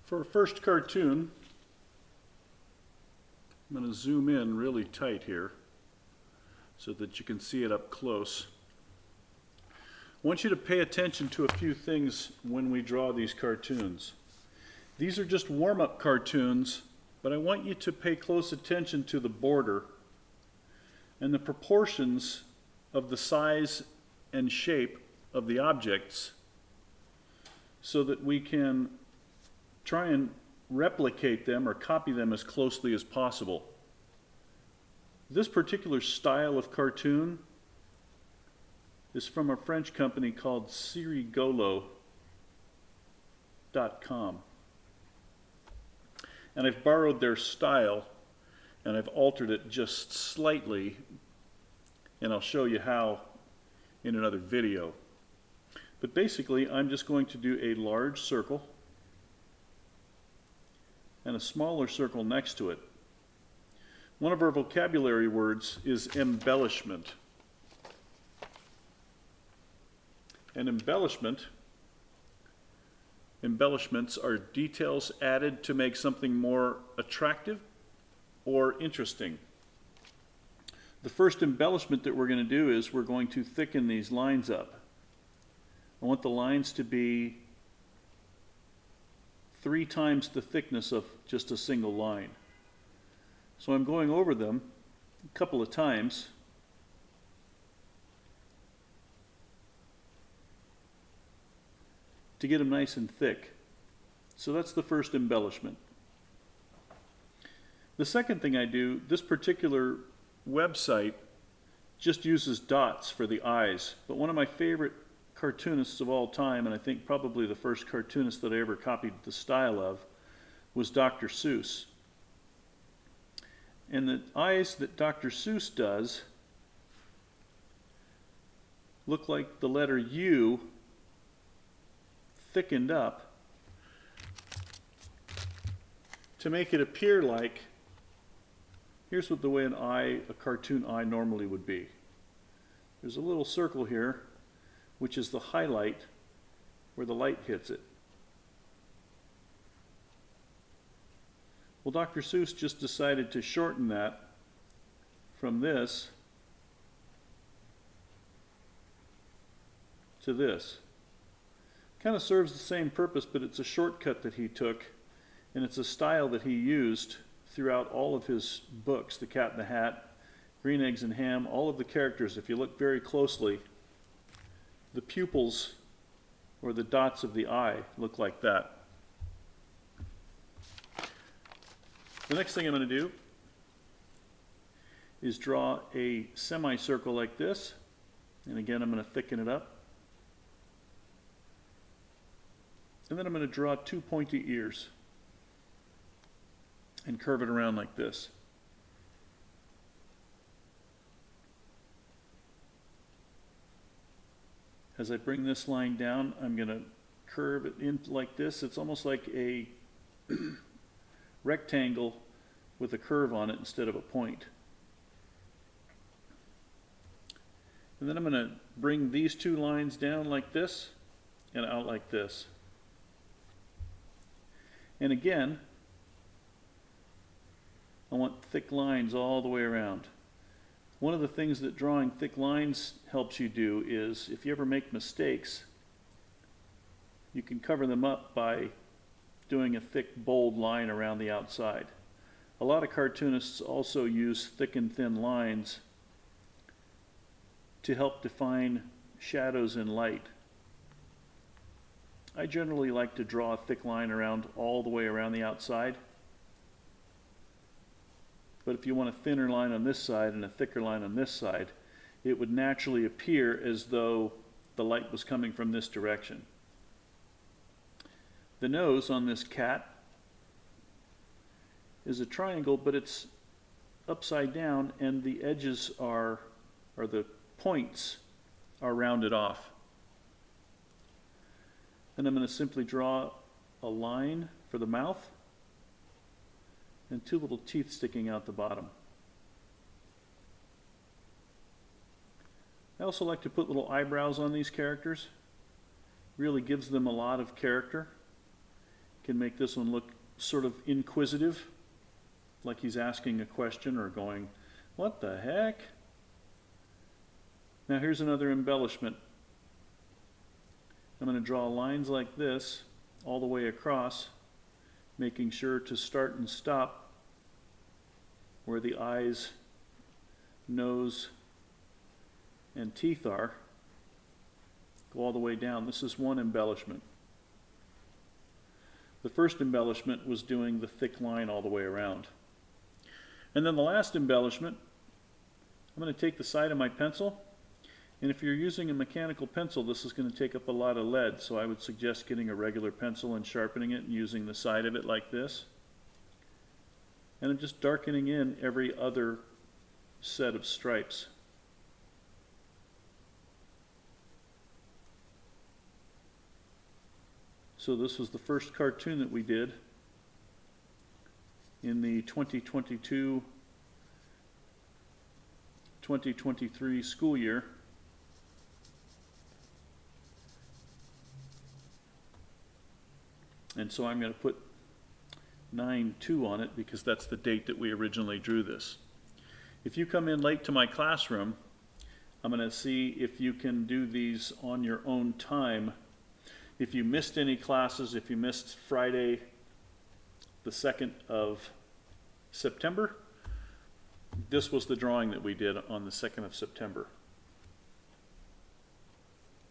For our first cartoon, I'm going to zoom in really tight here so that you can see it up close. I want you to pay attention to a few things when we draw these cartoons. These are just warm-up cartoons, but I want you to pay close attention to the border and the proportions of the size and shape of the objects so that we can try and replicate them or copy them as closely as possible. This particular style of cartoon is from a French company called Sirigolo.com. And I've borrowed their style and I've altered it just slightly, and I'll show you how in another video. But basically, I'm just going to do a large circle and a smaller circle next to it. One of our vocabulary words is embellishment. And embellishments are details added to make something more attractive or interesting. The first embellishment that we're going to do is we're going to thicken these lines up. I want the lines to be 3 times the thickness of just a single line. So I'm going over them a couple of times. To get them nice and thick. So that's the first embellishment. The second thing I do, this particular website just uses dots for the eyes, but one of my favorite cartoonists of all time, and I think probably the first cartoonist that I ever copied the style of, was Dr. Seuss. And the eyes that Dr. Seuss does look like the letter U thickened up to make it appear like, here's what the way a cartoon eye normally would be. There's a little circle here, which is the highlight where the light hits it. Well, Dr. Seuss just decided to shorten that from this to this. Kind of serves the same purpose, but it's a shortcut that he took, and it's a style that he used throughout all of his books, The Cat in the Hat, Green Eggs and Ham, all of the characters. If you look very closely, the pupils or the dots of the eye look like that. The next thing I'm going to do is draw a semicircle like this, and again I'm going to thicken it up. And then I'm going to draw 2 pointy ears and curve it around like this. As I bring this line down, I'm going to curve it in like this. It's almost like a rectangle with a curve on it instead of a point. And then I'm going to bring these 2 lines down like this and out like this. And again, I want thick lines all the way around. One of the things that drawing thick lines helps you do is, if you ever make mistakes, you can cover them up by doing a thick, bold line around the outside. A lot of cartoonists also use thick and thin lines to help define shadows and light. I generally like to draw a thick line around all the way around the outside. But if you want a thinner line on this side and a thicker line on this side, it would naturally appear as though the light was coming from this direction. The nose on this cat is a triangle, but it's upside down, and the edges or the points are rounded off. And I'm going to simply draw a line for the mouth and 2 little teeth sticking out the bottom. I also like to put little eyebrows on these characters. Really gives them a lot of character. Can make this one look sort of inquisitive, like he's asking a question or going, what the heck? Now here's another embellishment. I'm going to draw lines like this all the way across, making sure to start and stop where the eyes, nose, and teeth are. Go all the way down. This is one embellishment. The first embellishment was doing the thick line all the way around. And then the last embellishment, I'm going to take the side of my pencil, and if you're using a mechanical pencil, this is going to take up a lot of lead, so I would suggest getting a regular pencil and sharpening it and using the side of it like this. And I'm just darkening in every other set of stripes. So this was the first cartoon that we did in the 2022-2023 school year. And so I'm going to put 9/2 on it because that's the date that we originally drew this. If you come in late to my classroom, I'm going to see if you can do these on your own time. If you missed any classes, if you missed Friday the 2nd of September, this was the drawing that we did on the 2nd of September.